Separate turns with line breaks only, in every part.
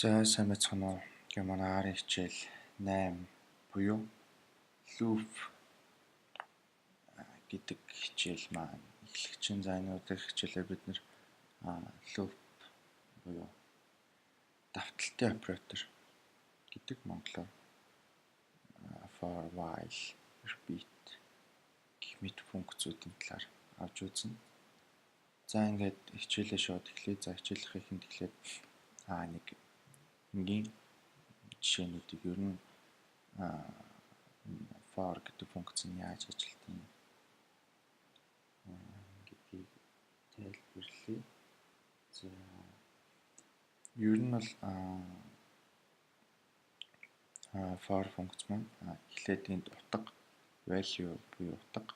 За сайн байцгаана уу? Ингээ манай арын хичээл 8 буюу loop гэдэг хичээл маань эхлэх чинь. За энэ удаагийн хичээлээр бид нэр loop буюу давталтын оператор гэдэг монголоор for while, repeat гэх мэт функцүүдийн талаар авч үзнэ. За ингээд хичээлээ шууд эхлэе. За хичээлийнхээ эхэнд эхлээд нэг энгийн жишээнүүдийг ер нь for гэдэг функц нь яаж ажилладаг гэдгийг тайлбарлая. За ер нь бол for функц маань эхлээд энд утга value буюу утга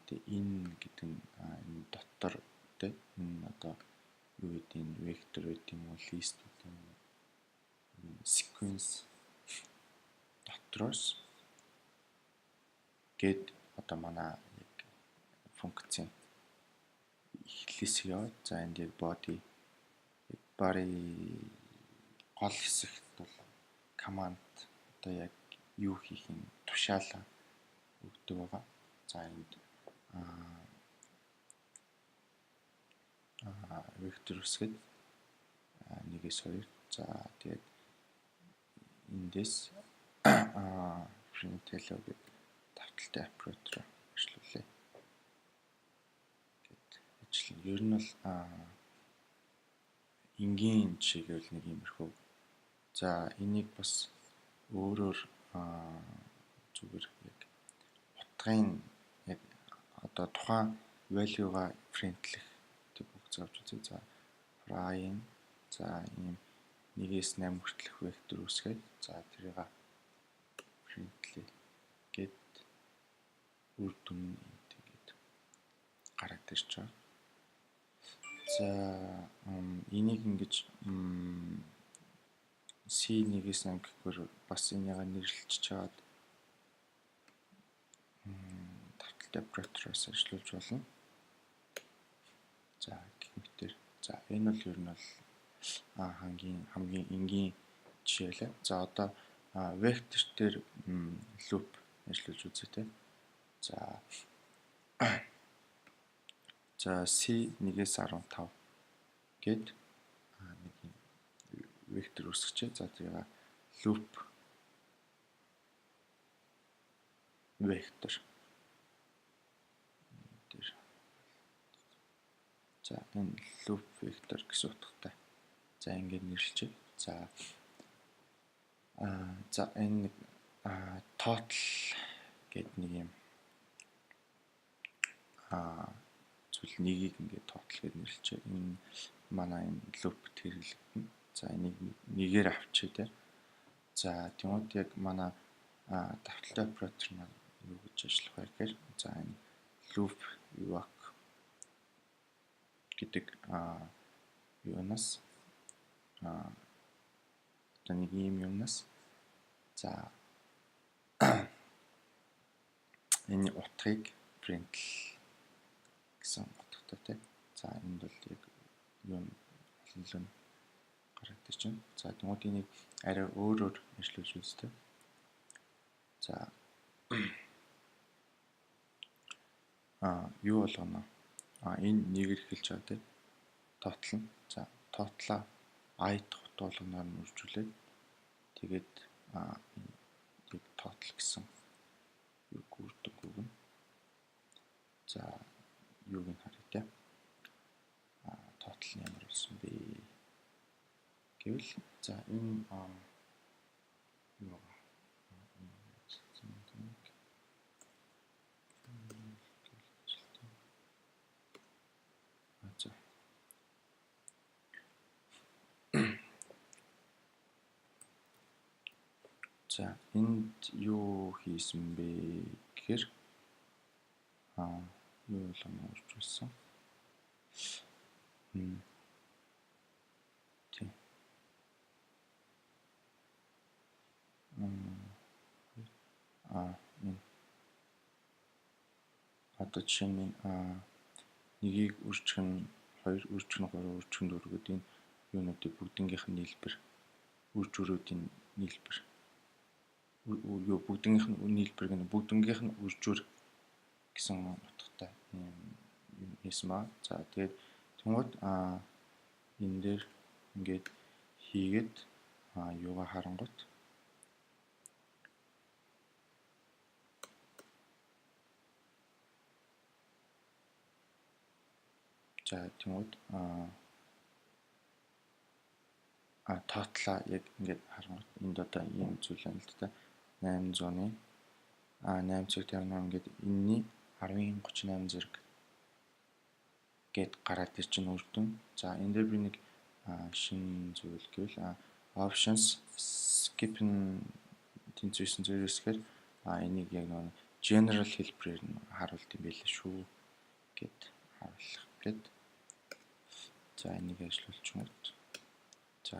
тэгээ энэ гэдэг нь энэ дотор тэ энэ одоо юу гэдэг нь вектор гэдэг юм уу, лист гэдэг юм уу, sequence дотроос гээд одоо манай яг функцийн эхлэлээс яваад за энд яг body гол хэсэгт бол command одоо яг юу хийхин тушаалаа өгдөг байгаа. За энд вектор үсгэд 1-2 за тэгээд эндээс print hello гэдэг давталтай оператор ажиллуулъя. Гэт ажиллана. Ер нь бол энгийн жишээгээр нэг иймэрхүү. За энийг бас өөрөөр зүгээр яг утгын яг одоо тухайн value-га printlэх гэдэг функц авч үзье. За prime за ийм 1-8 хүртэлх вектор үсгээд за тэрийг printlэх гэд үр дүн ингээд гараад ирж байгаа. За энийг ингэж C1-8 гэхээр бас энийг нэрлэлж чаад давталтай оператороос ажиллуулж болно. За гэх мэтэр. За энэ бол ер нь бол хамгийн энгийн жишээ лээ. За одоо вектор дээр loop ажиллуулж үзье тэ. За C1-15 гээд нэг вектор үсгчээ. За тэрийг loop вектор. За энэ loop vector гэсэн утгатай. За ингээд нэрлэжээ. За энэ total гэдэг нэг юм зүйл нэгийг ингээд total гэж нэрлэжээ. Энэ манай энэ loop-т хэрэглэгдэнэ. За энийг нэгээр авчие тэ. За тэгмүүд яг манай давталтай оператор маань юу гэж ажиллах вэ гэхээр за энэ loop evoke гэдэг юунаас одоо нэг ийм юмнаас за энэ утгыг print гэсэн утгатай тий. За энд бол яг юм олон гараад ирж байна. За тэгмүүд энийг арай өөрөөр ажиллуулж үзтээ. За юу болгоно? Энэ нэгээр эхэлж байгаа тий. Total нь. За total-а i дахь утга болгоноор нь үржүүлээд тэгээд яг total гэсэн юг үрдэг өгнө. За юуг нь харъя тий. Total нь ямар болсон бэ гэвэл за энэ юу за энд юу хийсэн бэ гэхээр юу болгоно үржүүлсэн. Тийм. Одоо жишээ нь нэгийг үржих нь 2, үржих нь 3, үржих нь 4 гэдэг энэ юунуудыг бүгднгийнх нь нийлбэр, үр журуудын нийлбэр. Юу бүгднгийнх нь нийлбэр гэнэ бүгднгийнх нь үр жур гэсэн утгатай юм хийсэн ба. За тэгээд тэгмүүд энэ дээр ингээд хийгээд юугаа харангуут за тэгмүүд тоотлоо яг ингээд харангуут энд одоо ийм зүйл байна л да. 800-ны 858 ингээд энэний 10.38 зэрэг гэд гараад ир чинь үр дүн. За энэ дээр би нэг шинэ зүйл гэвэл options skip тэнцвэрсэн зүйлсээр энийг яг нэг general хэлбэрээр нь харуулт юм байлээ шүү гэд харуулах гэд. За энийг ажиллуулж юм. За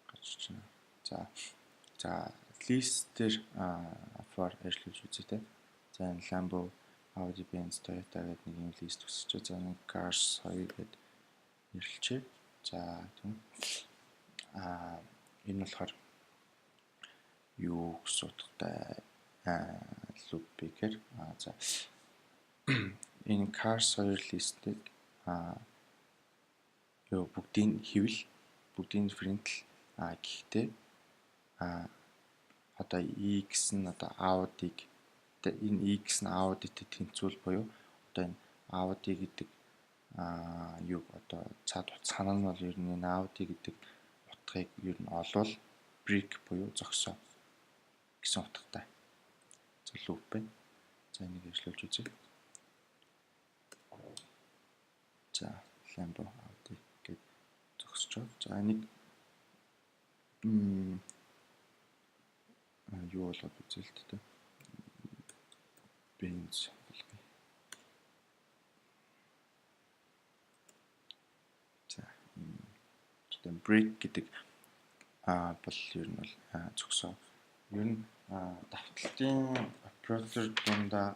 гарч байна. За list дээр for ажиллуулж үзье те. За энэ Lambo, Audi, Benz, Toyota гэдэг нэг юм лист өсөж. За нэг Cars 2 гэдэг нэрлэлчээ. За тийм энэ болохоор юу гэсэн утгатай loop picker. За энэ Cars 2 листийг юу бүгдийн хэвэл бүгдийн differential гэхдээ одоо X нь одоо Audi-г энэ X нь Audi-тэй тэнцвүүл буюу одоо энэ Audi гэдэг юу одоо цаад санаа нь бол ер нь энэ Audi гэдэг утгыг ер нь олвол break буюу зогсоо гэсэн утгатай loop байна. За энийг ажиллуулж үзье. За Lambo Audi гэдэг зогсож. За энийг юу болоод үзэлттэй Benz болгоё. За энэ break гэдэг бол ер нь бол зогсоо. Ер нь давталтын operator дундаа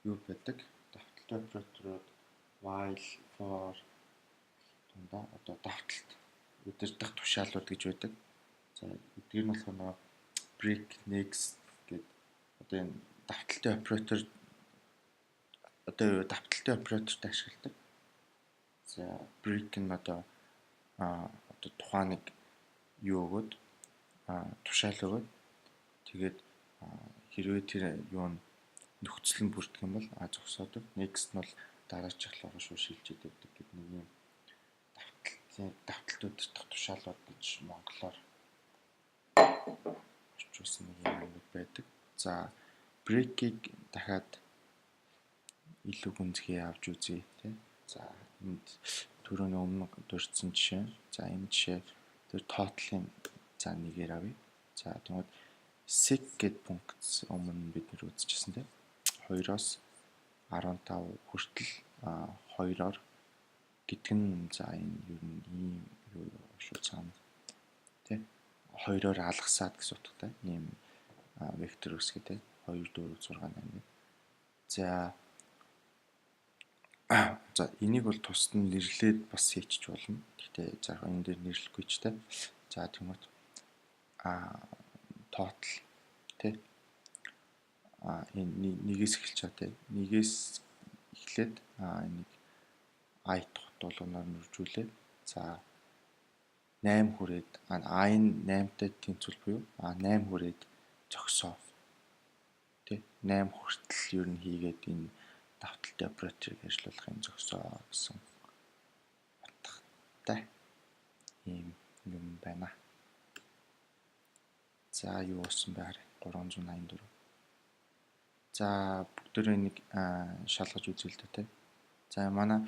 юу байдаг? Давталтын operator-ууд while, for дундаа одоо давталт удирдах тушаалууд гэж байдаг. За эдгээр нь болохоор нөгөө break, next гэдэг одоо энэ давталтын operator давталтын operatorт ашигладаг. За break нь одоо тухайн нэг юу өгөөд тушаал өгөөд тэгээд хэрвээ тэр юу нөхцөл нь бүрдэх юм бол зогсоодог. Next нь бол дараачих руу шууд шилжиж өгдөг гэдэг нэг юм давталтууд дэх тушаалууд гэж монголоор орчуулсан нэг юм байдаг. За брейкийг дахиад илүү гүнзгий авч үзье тий. За энд түрүүний өмнө дурдсан жишээ. За энэ жишээ тэр тоотлын за нэгээр авъя. За тэгвэл sec гэдэг пункт өмнө бид нэр үзчихсэн тий. 2-оос 15 хүртэл 2-оор гэдэг нь за энэ ер нь ийм юу шүү цаана тий 2-оор алгасаад гэсэн утгатай ийм вектор үсгээ тий 2 4 6 8 за энийг бол тусад нь нэрлээд бас хийчих болно. Гэхдээ за энэ дээр нэрлэхгүй ч тий. За тэгмэд total тий энэ нэгээс эхэлж байгаа тий. Нэгээс эхлээд энийг i дахь дуулуунаар нөржүүлээд за 8 хүрээд i-н 8-тай тэнцвэл буюу 8 хүрээд зогсоо тий 8 хүртэл ер нь хийгээд энэ давталтын операторыг ажиллуулах юм зогсоо гэсэн утгатай ийм юм байна. За юу болсон бэ харъя 384. За бүгдээрээ нэг шалгаж үзье л дээ тий. За манай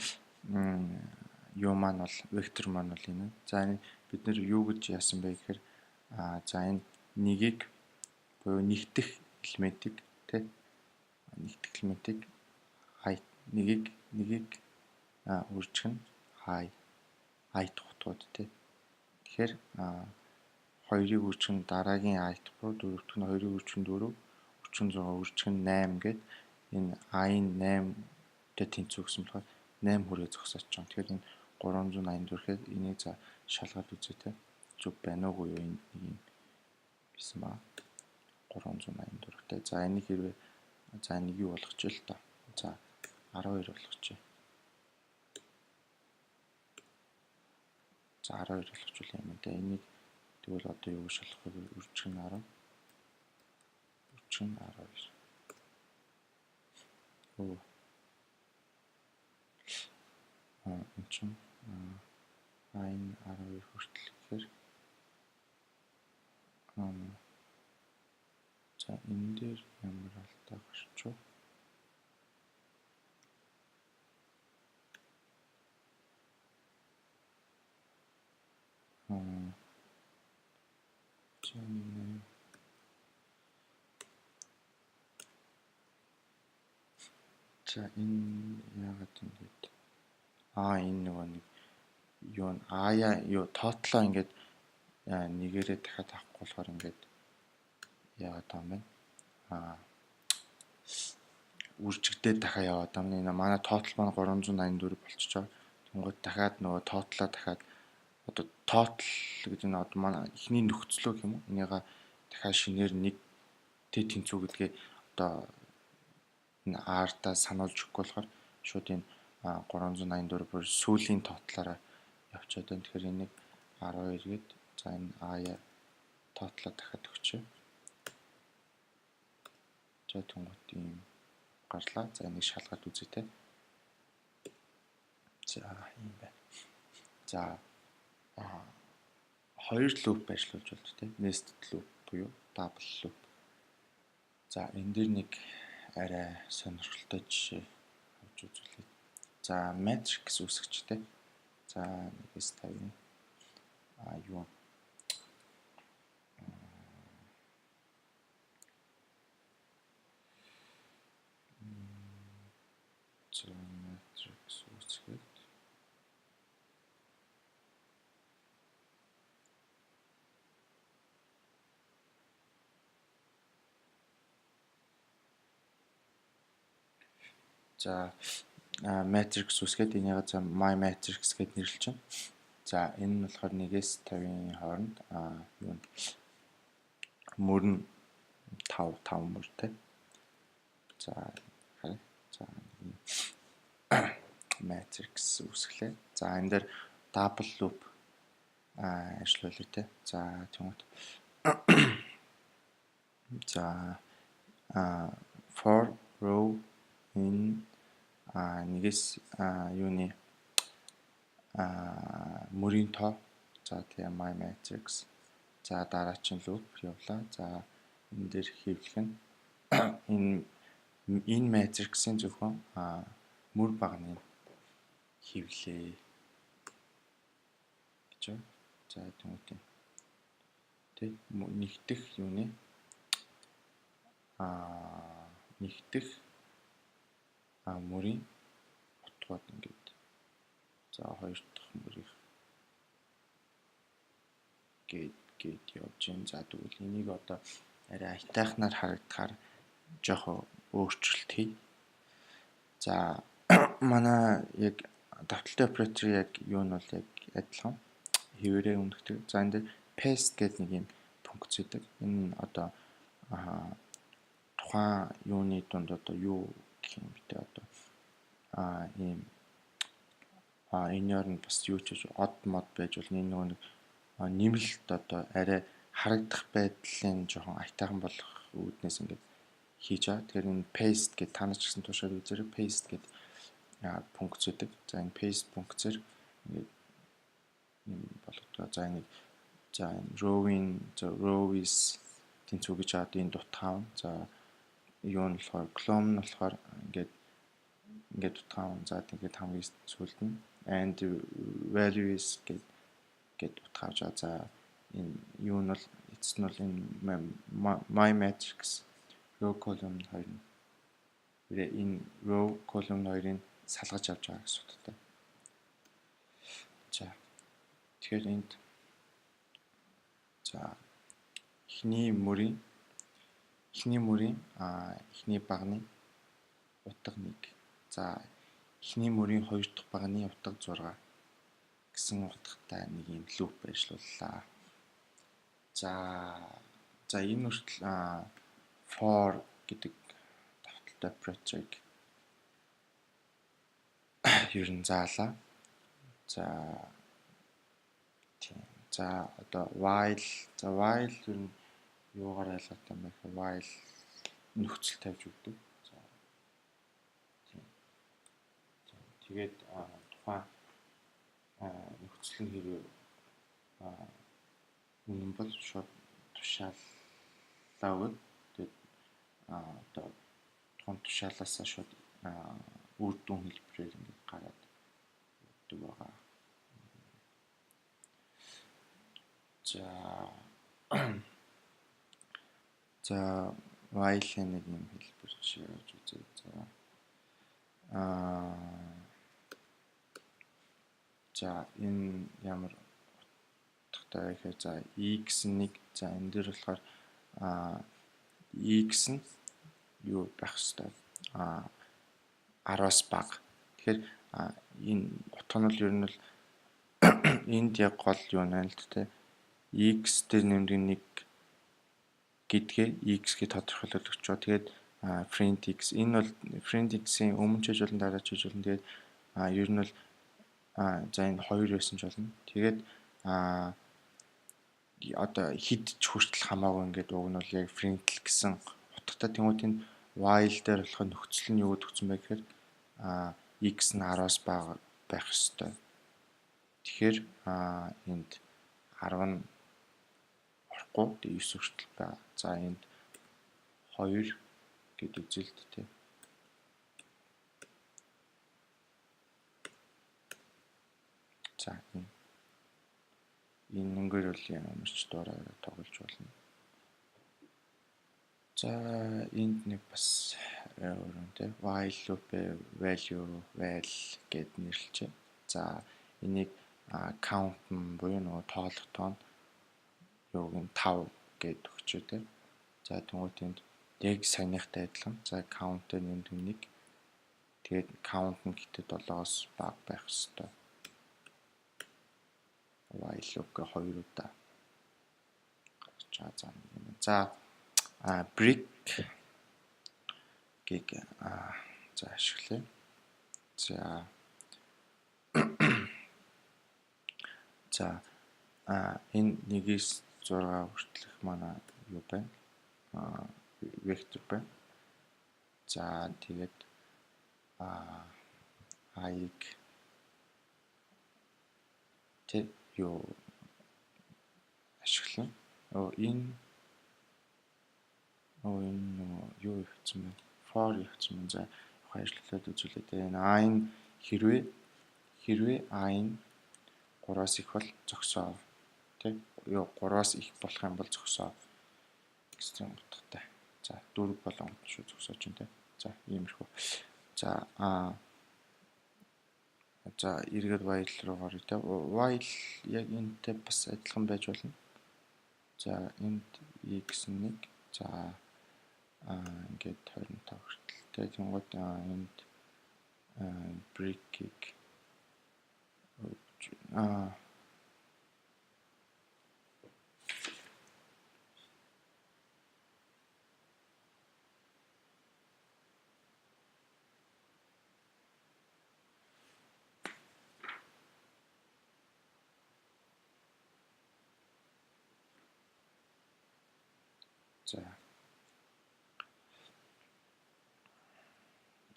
юу маань бол вектор маань бол энэ. За энэ бид нэр юу гэж яасан бэ гэхээр за энэ нэгийг буюу нэгдэх элементийг тий нэгдэх элементийг height нэгийг үржих нь height дахь утгууд тий. Тэгэхээр 2-ыг үржих нь дараагийн height руу 4-т нь 2-ыг үржих нь 4 36 үржих нь 8 гэд энэ i-н 8-тэй тэнцүү гэсэн болохоор 8 хүрээ зогсооч юм. Тэгэхээр энэ 384 гэхэд энийг за шалгаад үзье те. Зүг байна уугүй юу энд нэг юм бисэн ба 384 те. За энийг хэрвээ за энийг юу болгочих л та. За 12 болгочих. За 12 болгочихвол юм те. Энийг тэгвэл одоо юу шалгах вэ? Үржин 10. Үржин 12. Оо. Энэ чинь энэ 12 хүртэл гэхээр за энэ дээр ямар алдаа гарч вэ? За энэ яагаад ингэж энэ нөгөө нэг юу юу тоотлоо ингээд нэгээрээ дахиад авахгүй болохоор ингээд яагаад юм бэ? Үржигдээд дахиад яваад байна. Энэ манай тотал маань 384 болчихоо. Тэнгууд дахиад нөгөө тотлоо дахиад одоо тотал гэдэг нь одоо манай эхний нөхцлөө гэх юм уу? Энийга дахиад шинээр нэг тэнцүү гэдгээ одоо энэ R-таа сануулж өгөхгүй болохоор шууд энэ 384 бүр сүүлийн тотлоороо явчихад байна. Тэгэхээр энийг 12 гээд за энэ А-я тотлоо дахиад өгчээ. За тэнгууд ийм гарлаа. За энийг шалгаад үзье те. За юм байна. За хоёр луп ажиллуулж болдог те. Nested loop буюу double loop. За энэ дээр нэг арай сонирхолтой жишээ авч үзүүлье. За matrix үүсгэж те. За 1-50 юу matrix үүсгээд за matrix үсгээд энийг за my matrix гэд нэрлэж байна. За энэ нь болохоор 1-50-ийн хооронд юу мөрн 5 мөр те. За харъя. За matrix үсгэлээ. За энэ дээр double loop ажиллуулъя те. За тэгмэд за for row in нэгээс юуны мөрийн тоо. За тэгээ my matrix. За дараагийн loop явлаа. За энэ дээр хэвлэх нь энэ matrix-ийн зөвхөн мөр багны хэвлээ гэж. За тэгмээ. Тэг нэгдэх юуны нэгдэх мөрийн утгууд ингээд за хоёр дахь мөрийг гээд явж гин. За тэгвэл энийг одоо арай айтайхнаар харагдахаар жоохон өөрчлөлт хий. За манай яг давталтай оператор яг юу нь бол яг адилхан хэвээрээ өмнөдөг. За энэ дээр paste гэдэг нэг юм функц үүдэг. Энэ одоо тухайн юуны дунд одоо юу гэх юм бэ? Одоо ийм энээр нь бас юу ч гэж од мод байж болно. Энэ нөгөө нэг нэмэлт одоо арай харагдах байдлын жоохон айтайхан болох үүднээс ингээд хийж байгаа. Тэгэхээр энэ paste гэдэг та нар ч гэсэн туушаад үзээрэй. Paste гэдэг функц үүдэг. За энэ paste функцээр ингээд болгодог. За энэ row is тэнцүү гэж аваад энэ дутгаав. За юу нь болохоор clone нь болохоор ингээд дутгаав. За тэгээд хамгийн сүүлд нь and value is гэд утгааж байгаа. За энэ юу нь бол эцэст нь бол энэ my matrix row column 2 энэ row column 2-ыг салгаж авч байгаа гэсэн утгатай. За тэгэхээр энд за эхний мөрийн эхний багны утга 1. За эхний мөрийн хоёр дахь багны утга 6. гэсэн утгатай нэг юм луп ажиллууллаа. За энэ үртэл for гэдэг давталтай операторыг ер нь заалаа. За одоо while ер нь юугаар ялгаатай юм бэ гэхээр while нөхцөл тавьж өгдөг. Тэгээд тухайн нөхцөл нь хэрэг үнэн бол шууд тушааллаа өгöd. Тэгээд одоо тухайн тушаалаасаа шууд үр дүн хэлбэрээр ингээд гараад өгдөг байгаа. За while нэг юм хэлбэр ширж үзье. За энэ ямар утгатай вэ гэхээр за x1 за энэ дээр болохоор x нь юу байх хэвээр 10-аас бага. Тэгэхээр энэ утга нь бол ер нь л энд яг гол юу нэ л тэ x дээр нэмдэг 1 гэдгээ x гэж тодорхойлоод өгч байгаа. Тэгээд friend x энэ бол friend x-ийн өмнө ч хажуулан дараа ч хажуулан тэгээд ер нь бол за энэ 2 байсан ч болно. Тэгээд одоо хэд ч хүртэл хамаагүй ингээд уг нь бол яг friend гэсэн утгатай. Тэнгүүд энэ while дээр болох нөхцөл нь юу гэж өгсөн бэ гэхээр x нь 10-аас бага байх ёстой. Тэгэхээр энд 10 нь орохгүй 9 хүртэл байгаа. За энд 2 гэд үзэлт тий. За энэ нэмгээр бол ямар ч дуурайгаар тоглож болно. За энд нэг бас өөрөнтэй while loop value val гэд нэрлэжээ. За энийг count буюу нөгөө тоолох тоон юуг нь 5 гэд өгчөө тий. За тэгвэл энд яг саяныхтай адилхан. За count-ыг нэмдэг 1. Тэгээд count нь гэхдээ 7-оос бага байх ёстой. While loop-г 2 удаа гарч байгаа. За break гэг за ашиглая. За энэ 1-ээс 6 хүртэлх манай юу байна? Вектор байна. За тэгээд i-г тэг юу ашиглана. Энэ юу хийсэн бэ? For хийсэн юм. За ажиллуулад үзүүлээд энэ i-н хэрвээ i-н 3-аас их бол зогсоо. Тэг юу 3-аас их болох юм бол зогсоо. Гэсэн утгатай. За 4 болон шүү зогсооч юм те. За иймэрхүү. За эргээд while руу гарыг те. While яг энэтэй бас адилхан байж болно. За энд x1 за ингээд 25 хүртэл. Тэгэнгүүт энд break-ийг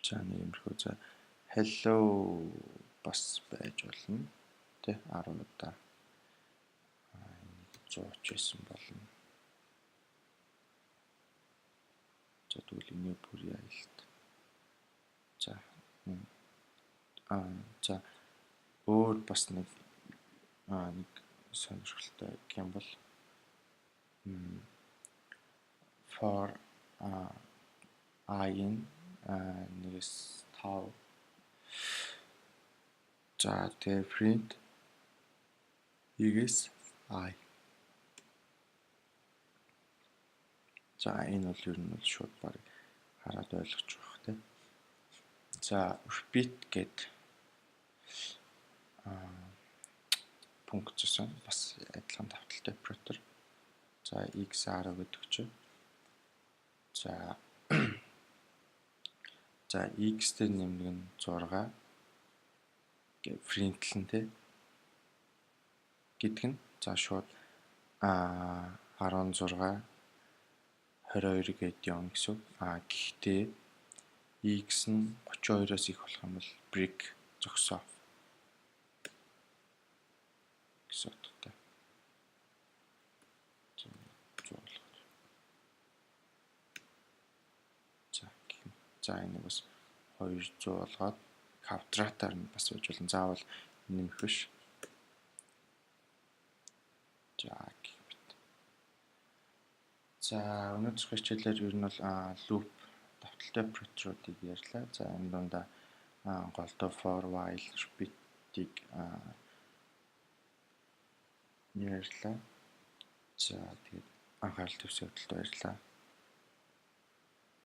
за нэмэрхүү за hello бас байж болно. Тэ 10 удаа 100 ч байсан болно. За тэгвэл энэ бүрийн аялалт. За өөр бас нэг сонирхолтой юм бол for i-н 1-5 за тэгээ print x i. За энэ бол ер нь бол шууд баг хараад ойлгож байгаа тийм. За repeat гэд функцсэн бас адилхан давталтай оператор. За XR гэдэг чинь. За X-тэй нэмэх нь 6 println гэдэг нь за шууд 16 22 гээд явна гэсэн. Гэхдээ X нь 32-оос их болох юм бол break зогсоо гэсэн утгатай. За энэ бас 200 болгоод квадратаар нь бас байж болно. Заавал нэмэх биш. За өнөөдрийн хичээлээр ер нь бол loop давталтай операторуудыг ярьлаа. За энэ дундаа голдоо for while repeat-ийг ярьлаа. За тэгээд анхаарал тавьсан явдалд баярлалаа.